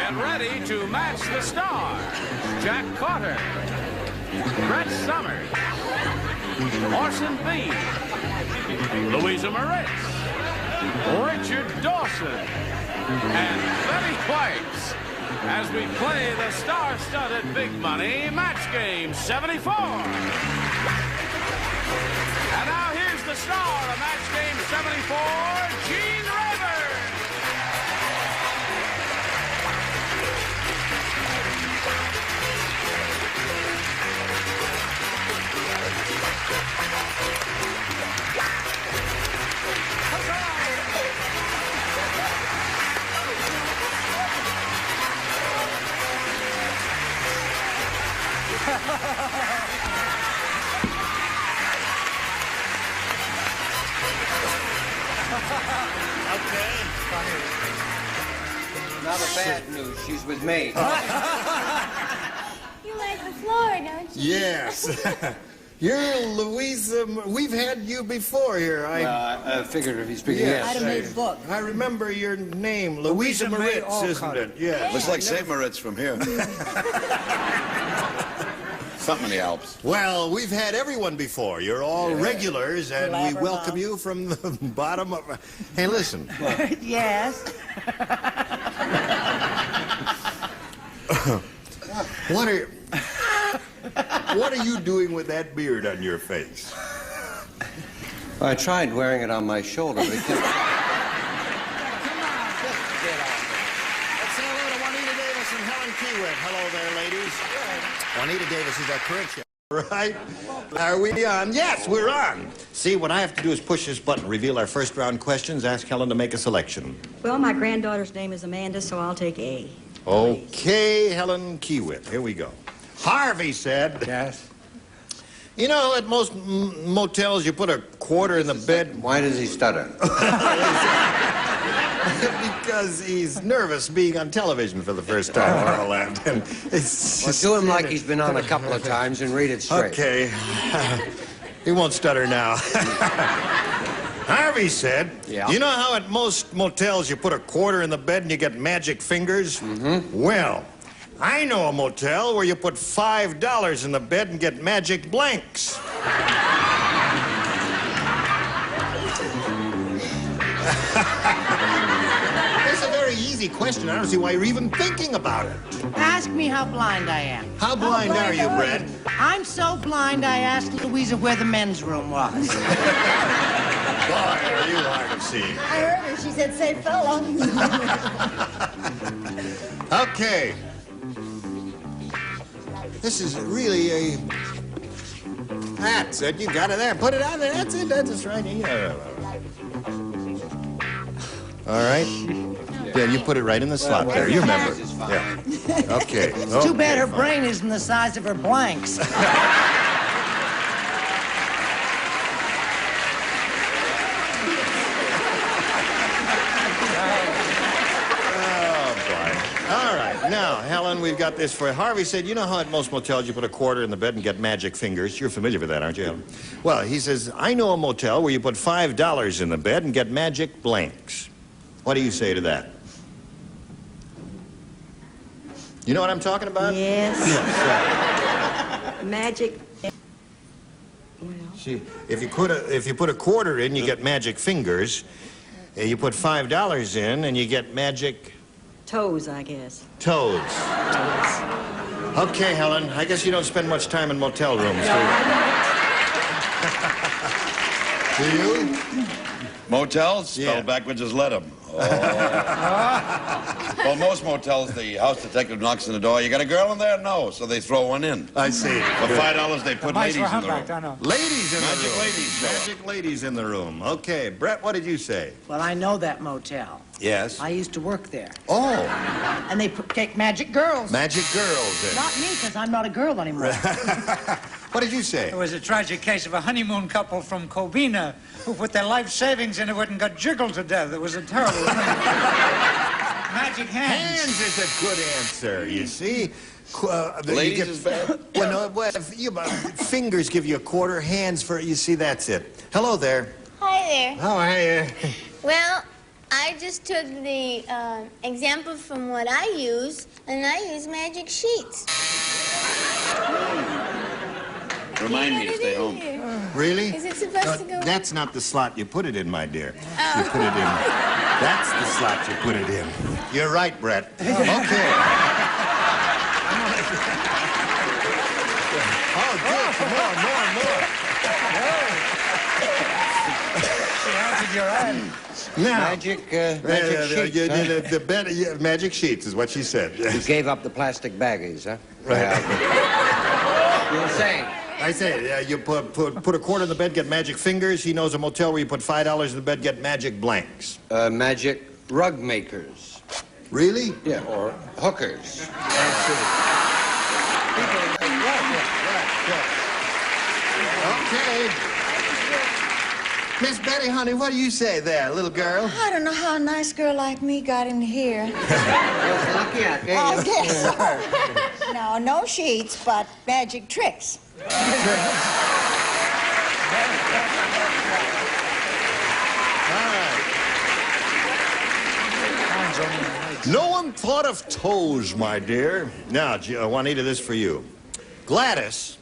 Get ready to match the stars. Jack Carter, Brett Summers, Orson B, Louisa Mortiz, Richard Dawson, and Betty White as we play the star-studded Big Money Match Game 74. And now here's the star of Match Game 74, Gene Rayburn. Okay. Now the bad news, she's with me. You like the floor, don't you? Yes. You're Louisa. We've had you before here. I figured if he's speaking Yes, yes. I'd have made book. I remember your name, Louisa Moritz, isn't it? Yes. Looks like St. Moritz from here. Something in the Alps. Well, we've had everyone before. You're all regulars, and we welcome you from the bottom of... Hey, listen. Yes. What are you doing with that beard on your face? I tried wearing it on my shoulder, but it kept... Let's say hello to Juanita Davis and Helen Keywitt. Hello there, ladies. Juanita Davis is our current show. Right? Are we on? Yes, we're on. See, what I have to do is push this button, reveal our first round questions, ask Helen to make a selection. Well, my granddaughter's name is Amanda, so I'll take A. Okay, Helen Keywitt. Here we go. Harvey said... Yes? You know, at most motels, you put a quarter in the bed... Why does he stutter? Because he's nervous being on television for the first time, Arnold. And it's Well, do him like he's been on a couple of times and read it straight. Okay. He won't stutter now. Harvey said, Yeah? You know how at most motels you put a quarter in the bed and you get magic fingers? Mm-hmm. Well, I know a motel where you put $5 in the bed and get magic blanks. It's a very easy question. I don't see why you're even thinking about it. Ask me how blind I am. How blind are you, Brett? I'm so blind I asked Louisa where the men's room was. Boy, are you hard of seeing. I heard her. She said, say fellow. Okay. This is really a... That's it. You got it there. Put it on there. That's it. That's just right. Yeah. All right. Yeah, you put it right in the slot there. You remember. Yeah. Okay. It's too bad her brain isn't the size of her blanks. Now, Helen, we've got this for you. Harvey said, you know how at most motels you put a quarter in the bed and get magic fingers? You're familiar with that, aren't you, Helen? Well, he says, I know a motel where you put $5 in the bed and get magic blanks. What do you say to that? You know what I'm talking about? Yes. Yes. Magic. Well, See, if you put a quarter in, you get magic fingers. You put $5 in, and you get magic... toes, I guess. Toes. Okay, Helen. I guess you don't spend much time in motel rooms, do you? Do you? Motels? Yeah. Spelled backwards is let 'em. Oh. Well, most motels, the house detective knocks on the door. You got a girl in there? No. So they throw one in. I see. For $5, they put ladies in the room. Ladies in the Magic room. ladies show up. Magic ladies in the room. Okay, Brett, what did you say? Well, I know that motel. Yes. I used to work there. Oh, And they take magic girls. magic girls. Then. Not me, because I'm not a girl anymore. What did you say? There was a tragic case of a honeymoon couple from Covina who put their life savings into it and got jiggled to death. It was a terrible thing. Magic hands. Hands is a good answer, you see. Ladies is bad. Well, no, fingers give you a quarter, hands for, you see, that's it. Hello there. Hi there. How are you? Well, I just took the example from what I use, and I use magic sheets. Remind me to stay home. Really? Is it supposed to go? That's not the slot you put it in, my dear. You put it in. That's the slot you put it in. You're right, Brett. Okay. Oh, good. More. She answered your eye. Now, Magic sheets, huh? Magic sheets is what she said. You gave up the plastic baggies, huh? Right. You were saying? I say, you put a quarter in the bed, get magic fingers. He knows a motel where you put $5 in the bed, get magic blanks. Magic rug makers. Really? Yeah, or hookers. Okay. Miss Betty, honey, what do you say there, little girl? I don't know how a nice girl like me got in here. Yes, lucky I gave I guess so. No, no sheets, but magic tricks. No one thought of toes, my dear. Now, Juanita, this for you. Gladys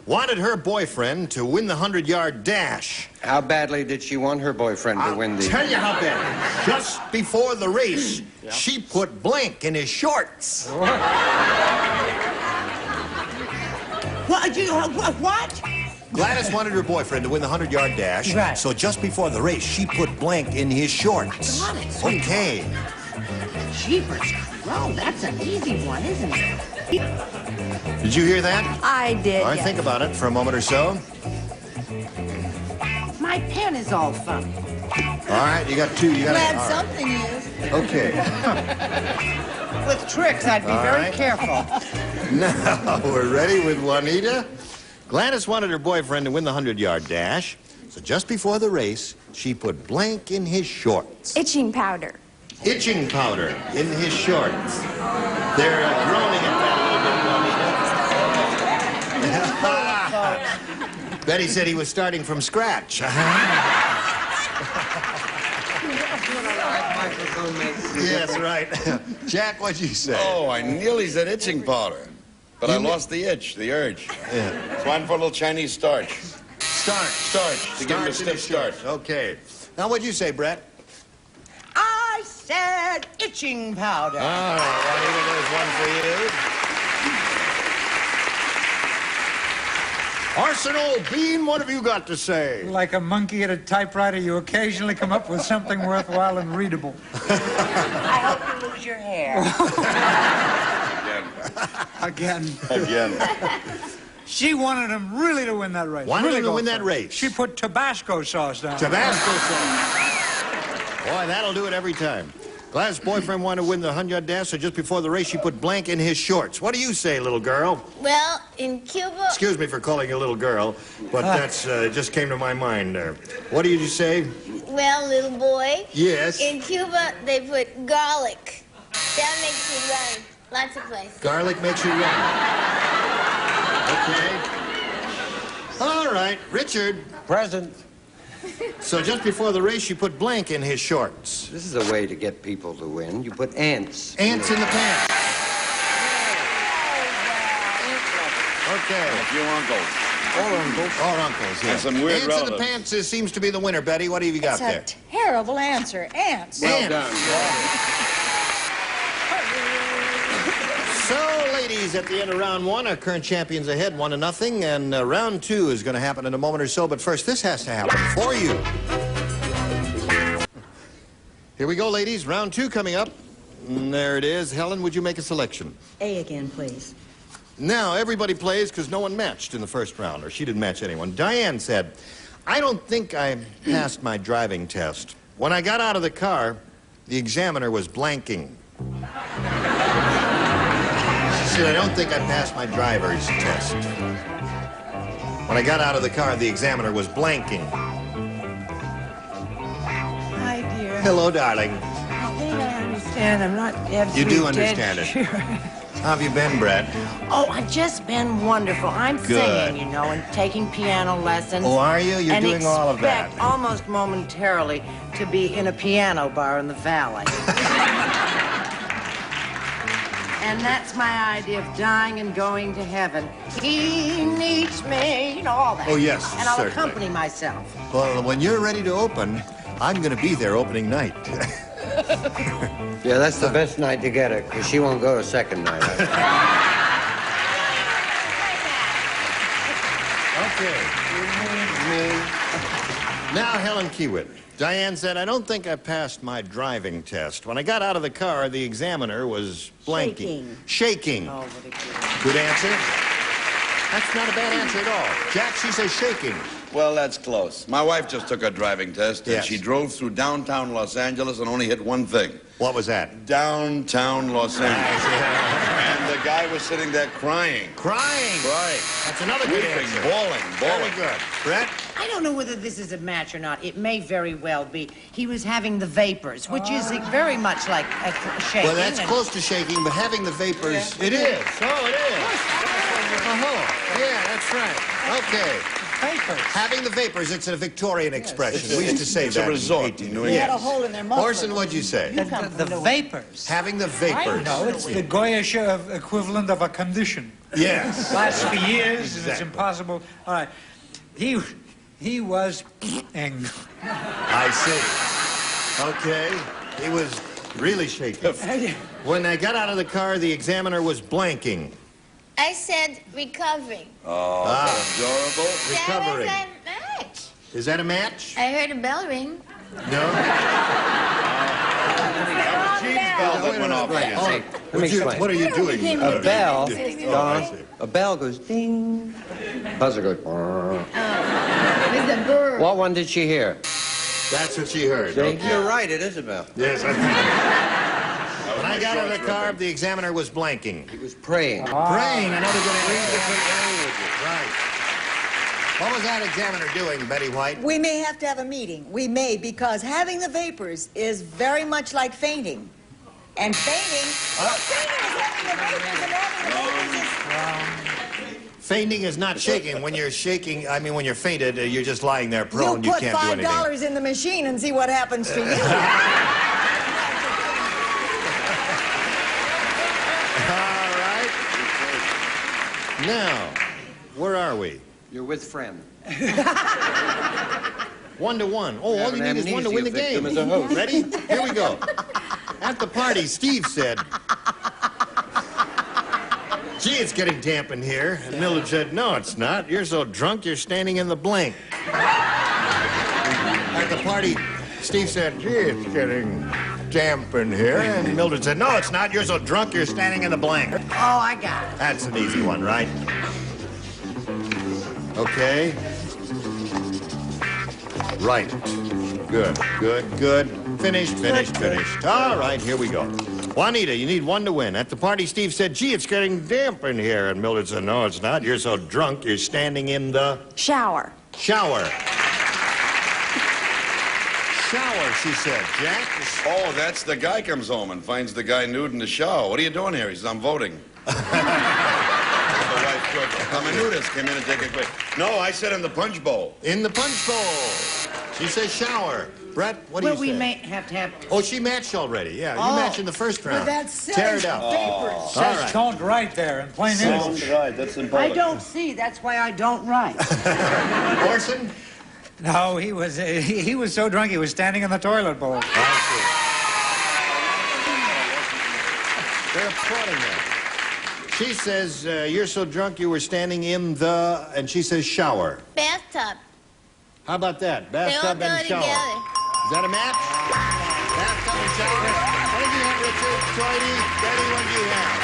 wanted her boyfriend to win the 100-yard dash. How badly did she want her boyfriend to win the... I'll tell you how bad. Just before the race, she put blank in his shorts. What? Gladys wanted her boyfriend to win the 100-yard dash, Right. so just before the race, she put blank in his shorts. Got it, Okay. Jeepers. Well, that's an easy one, isn't it? Did you hear that? I did. All right, think about it for a moment or so. My pen is all funny. All right, you got two. You got Glad all right. something is. Okay. With tricks, I'd be very right. careful. Now, we're ready with Juanita. Gladys wanted her boyfriend to win the 100-yard dash, so just before the race, she put blank in his shorts. Itching powder. Itching powder in his shorts. They're groaning at that a little bit, Juanita. Betty said he was starting from scratch. Yes, right. Jack, what'd you say? Oh, I nearly said itching powder. But I lost the itch, the urge. Yeah. So I'm for a little Chinese starch. Starch. To give him a stiff start. Okay. Now, what'd you say, Brett? I said itching powder. All right, Juanita, there's one for you. Orson, old bean, what have you got to say? Like a monkey at a typewriter, you occasionally come up with something worthwhile and readable. I hope you lose your hair. Again. Again. She wanted him really to win that race. Wanted really him to go win for that it. race. She put Tabasco sauce down. Tabasco sauce. Boy, that'll do it every time. Gladys' boyfriend wanted to win the 100-yard dash, so just before the race, she put blank in his shorts. What do you say, little girl? Well, in Cuba... Excuse me for calling you a little girl, but that's just came to my mind there. What did you say? Well, little boy... Yes. In Cuba, they put garlic. That makes you run. Lots of places. Garlic makes you run. Okay. All right, Richard. Present. So just before the race, you put blank in his shorts. This is a way to get people to win. You put ants. Ants in the pants. Okay. A few uncles. Or uncles, yeah. And some weird Ants in the relatives. pants seems to be the winner, Betty. What have you got there? That's a terrible answer. Ants. Well done. So, ladies, at the end of round one, our current champions ahead, 1-0, and round two is going to happen in a moment or so. But first, this has to happen for you. Here we go, ladies. Round two coming up. And there it is. Helen, would you make a selection? A again, please. Now, everybody plays because no one matched in the first round, or she didn't match anyone. Diane said, I don't think I passed my driving test. When I got out of the car, the examiner was blanking. She said, I don't think I passed my driver's test. When I got out of the car, the examiner was blanking. Hi, dear. Hello, darling. I think I understand. I'm not absolutely You do dead understand it. sure. How have you been, Brett? Oh, I've just been wonderful. I'm singing, you know, and taking piano lessons. Oh, are you? You're doing all of that. And expect almost momentarily to be in a piano bar in the valley. And that's my idea of dying and going to heaven. He needs me, you know, all that. Oh, yes, And I'll certainly. accompany myself. Well, when you're ready to open, I'm going to be there opening night. Yeah, that's the best night to get it, because she won't go a second night. Okay. Now, Helen Kiewit. Diane said, I don't think I passed my driving test. When I got out of the car, the examiner was blanking. Shaking. Oh, what a good. Good answer. That's not a bad answer at all. Jack, she says shaking. Well, that's close. My wife just took her driving test, and Yes. she drove through downtown Los Angeles and only hit one thing. What was that? Downtown Los Angeles. And the guy was sitting there crying. Crying. Right. That's another good Weeping, answer. bawling. Very good. Brett? I don't know whether this is a match or not. It may very well be. He was having the vapors, which is very much like a shaking. Well, that's and- close to shaking, but having the vapors, it is. Oh, it is. Uh-huh. Yeah, that's right. Okay. Vapors. Having the vapors, it's a Victorian expression. We used to say It's that. a resort in in New They England. had a hole in their muffler. Orson, what'd you say? The vapors. Having the vapors. No, it's the Goyish equivalent of a condition. Yes. Lasts for years, and it's Exactly. impossible. All right. He was ing. I see. Okay. He was really shaking. When I got out of the car, the examiner was blanking. I said recovering. Oh, adorable. Recovering. That was a match. Is that a match? I heard a bell ring. No? Bell that went off again. Oh, Let me explain. what are you doing? A bell, Oh, I Don, see. a bell goes ding. Buzzr goes. "Brrr." With the bird. What one did she hear? That's what she heard. See? Okay. You're right, it is a bell. Yes. When I got out of the car, the examiner was blanking. He was praying. Praying, another good answer. Different languages. Right. What was that examiner doing, Betty White? We may have to have a meeting. We may, because having the vapors is very much like fainting. And fainting is having the vapors, and having the vapors is... Fainting is not shaking. When you're shaking, I mean, when you're fainted, you're just lying there prone. You You put can't do anything. $5 in the machine and see what happens to you. All right. Now, where are we? You're with friend. 1-1. Oh, all have you an need is one to win the amnesia game. victim as a host. Ready? Here we go. At the party, Steve said, gee, it's getting damp in here. And Mildred said, no, it's not. You're so drunk, you're standing in the blank. At the party, Steve said, gee, it's getting damp in here. And Mildred said, no, it's not. You're so drunk, you're standing in the blank. Oh, I got it. That's an easy one, right? Okay. Right. Good, good, good. Finished, finished, finished. All right, here we go. Juanita, you need one to win. At the party, Steve said, gee, it's getting damp in here. And Mildred said, no, it's not. You're so drunk, you're standing in the Shower. shower. Shower, she said. Jack? Oh, that's the guy comes home and finds the guy nude in the shower. What are you doing here? He says, I'm voting. The wife cook. I'm a nudist. Came in and take a quick. No, I said in the punch bowl. In the punch bowl. She says shower. Brett, what do Well, you we say? may have to have... Oh, she matched already. Yeah, you Oh. matched in the first round. But that says Tear it out. vapors. All Says right. don't write there in plain English. Right, that's in I don't see. That's why I don't write. Orson? No, he was so drunk he was standing in the toilet bowl. I see. They're applauding that. She says, you're so drunk you were standing in the, and she says shower. Bathtub. How about that? They all Bathtub go and shower. together. Is that a match? Bathtub and shower. What did you have, Richard? Troy, Betty, what did you have?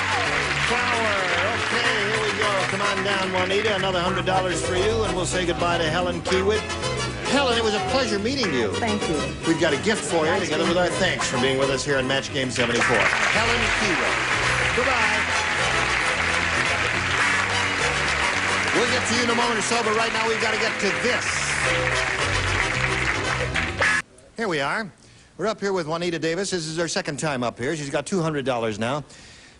Shower. Okay, here we go. Come on down, Juanita. Another $100 for you, and we'll say goodbye to Helen Kiewit. Helen, it was a pleasure meeting you. Thank you. We've got a gift for you, together with our thanks for being with us here on Match Game 74. Helen Kiewit. Goodbye. We'll get to you in a moment or so, but right now we've got to get to this. Here we are. We're up here with Juanita Davis. This is her second time up here. She's got $200 now.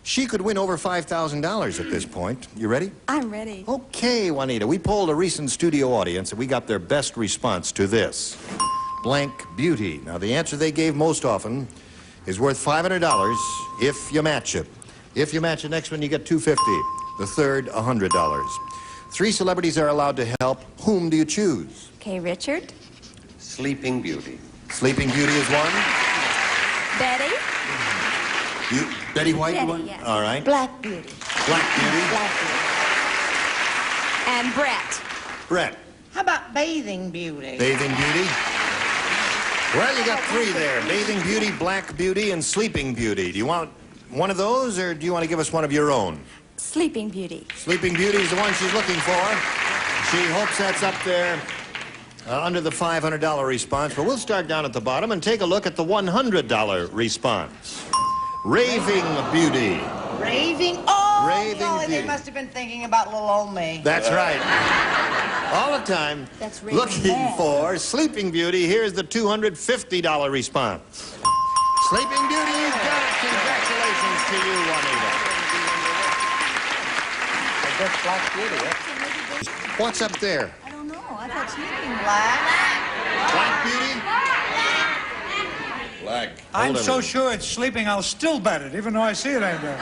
She could win over $5,000 at this point. You ready? I'm ready. Okay, Juanita, we polled a recent studio audience and we got their best response to this. Blank beauty. Now, the answer they gave most often is worth $500 if you match it. If you match the next one, you get $250. The third, $100. 3 celebrities are allowed to help. Whom do you choose? Okay, Richard. Sleeping Beauty. Sleeping Beauty is one. Betty. You, Betty White? Betty, one? yes. All right. Black Beauty. Black Beauty. Black Beauty. And Brett. Brett. How about Bathing Beauty? Bathing Beauty. Well, you got 3 there. Bathing Beauty, Black Beauty, and Sleeping Beauty. Do you want one of those, or do you want to give us one of your own? Sleeping Beauty. Sleeping Beauty is the one she's looking for. She hopes that's up there under the $500 response. But we'll start down at the bottom and take a look at the $100 response. Raving Beauty. Raving? Oh, Raving golly, Beauty. they must have been thinking about little old me. That's right. All the time That's Raving looking Bad. for Sleeping Beauty. Here's the $250 response. Sleeping Beauty, you got it. Congratulations to you, Juanita. That's Black Beauty, eh? What's up there? I don't know. I thought sleeping Black? Black Beauty? Black. I'm Hold so on. sure it's sleeping, I'll still bet it, even though I see it ain't there.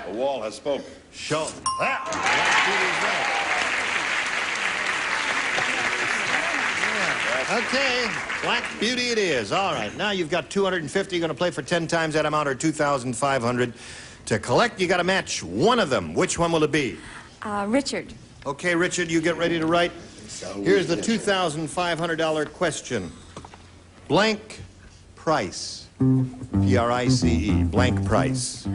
The wall has spoken. Show. Ah, Black Beauty is right. Okay, Black Beauty it is. All right, now you've got $250. You're going to play for 10 times that amount, or $2,500. To collect, you got to match one of them. Which one will it be? Richard. Okay, Richard, you get ready to write. Here's the $2,500 question. Blank price. P-R-I-C-E. Blank price.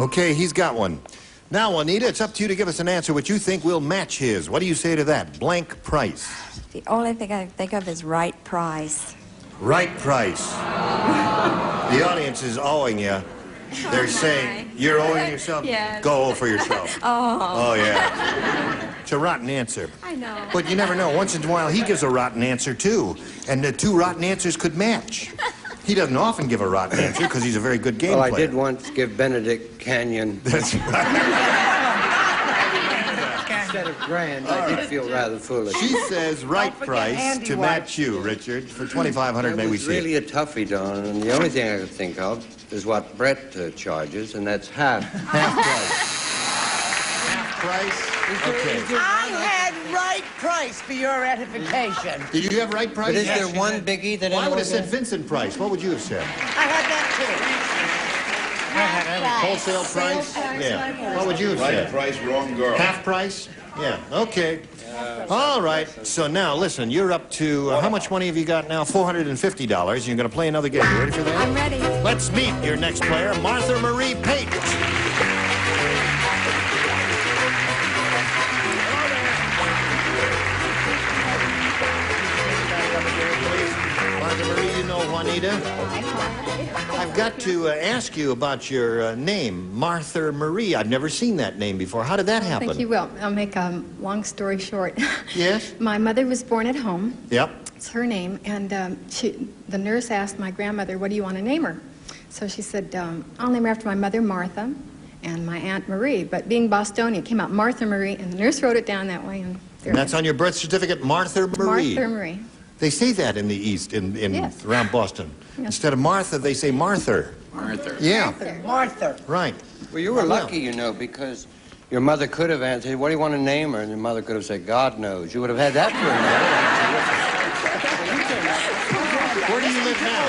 Okay, he's got one. Now, Juanita, it's up to you to give us an answer what you think will match his. What do you say to that? Blank price. The only thing I can think of is right price. Right price. The audience is owing you. They're saying, you're owing yourself? Yes. Go for yourself. Oh. Oh, yeah. It's a rotten answer. I know. But you never know. Once in a while, he gives a rotten answer, too. And the 2 rotten answers could match. He doesn't often give a rotten answer because he's a very good game Well, player. I did once give Benedict Canyon That's right. instead of grand. I did feel rather foolish. She says right forget price handy to wipes. match you, Richard. For $2,500, may It we was see really it? a toughie, Don, and the only thing I could think of is what Brett charges, and that's half. Half price. Half price? Okay. I had right price for your edification. Did you have right price? But is there one biggie that Well, I would anyone have said gets? Vincent Price. What would you have said? I had that Wholesale price? Yeah. What would you have Right said? price, wrong girl. Half price? Yeah. Okay. All right. So now, listen, you're up to, how much money have you got now? $450. You're going to play another game. You ready for that? I'm ready. Let's meet your next player, Martha Marie Pate. Martha Marie, you know Juanita. I've got to ask you about your name, Martha Marie. I've never seen that name before. How did that happen? Thank you. Well, I'll make a long story short. Yes? My mother was born at home. Yep. It's her name. And the nurse asked my grandmother, what do you want to name her? So she said, I'll name her after my mother, Martha, and my Aunt Marie. But being Bostonian, it came out Martha Marie, and the nurse wrote it down that way. And And that's on your birth certificate, Martha Marie. Martha Marie. They say that in the East, Yes. around Boston. Yes. Instead of Martha, they say Martha. Martha. Yeah, Martha. right. Well, you were lucky, you know, because your mother could have answered, what do you want to name her? And your mother could have said, God knows. You would have had that for a Where do you live now?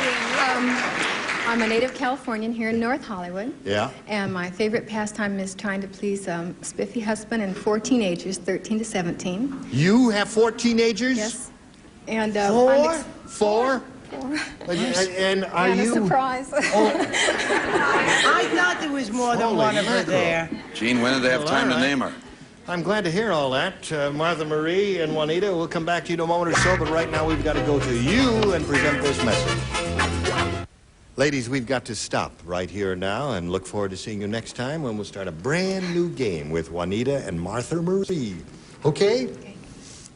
I'm a native Californian here in North Hollywood. Yeah. And my favorite pastime is trying to please spiffy husband and 4 teenagers, 13 to 17. You have 4 teenagers? Yes. And 4? 4? And are and a you... surprise. I thought there was more than Holy one of her mackerel. there. Gene, when did they have Well, time all to right. name her? I'm glad to hear all that. Martha Marie and Juanita, we'll come back to you in a moment or so, but right now we've got to go to you and present this message. Ladies, we've got to stop right here now and look forward to seeing you next time when we'll start a brand new game with Juanita and Martha Marie. Okay?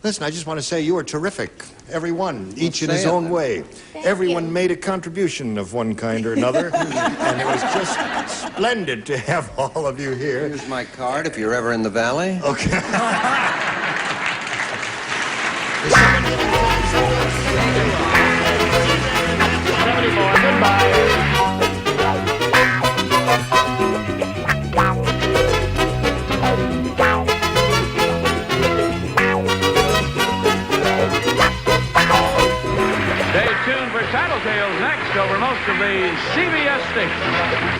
Listen, I just want to say you are terrific. Everyone, each in his own way. Everyone made a contribution of one kind or another, and it was just splendid to have all of you here. Here's my card if you're ever in the valley. Okay. Stay tuned for Tattletales next over most of the CBS stations.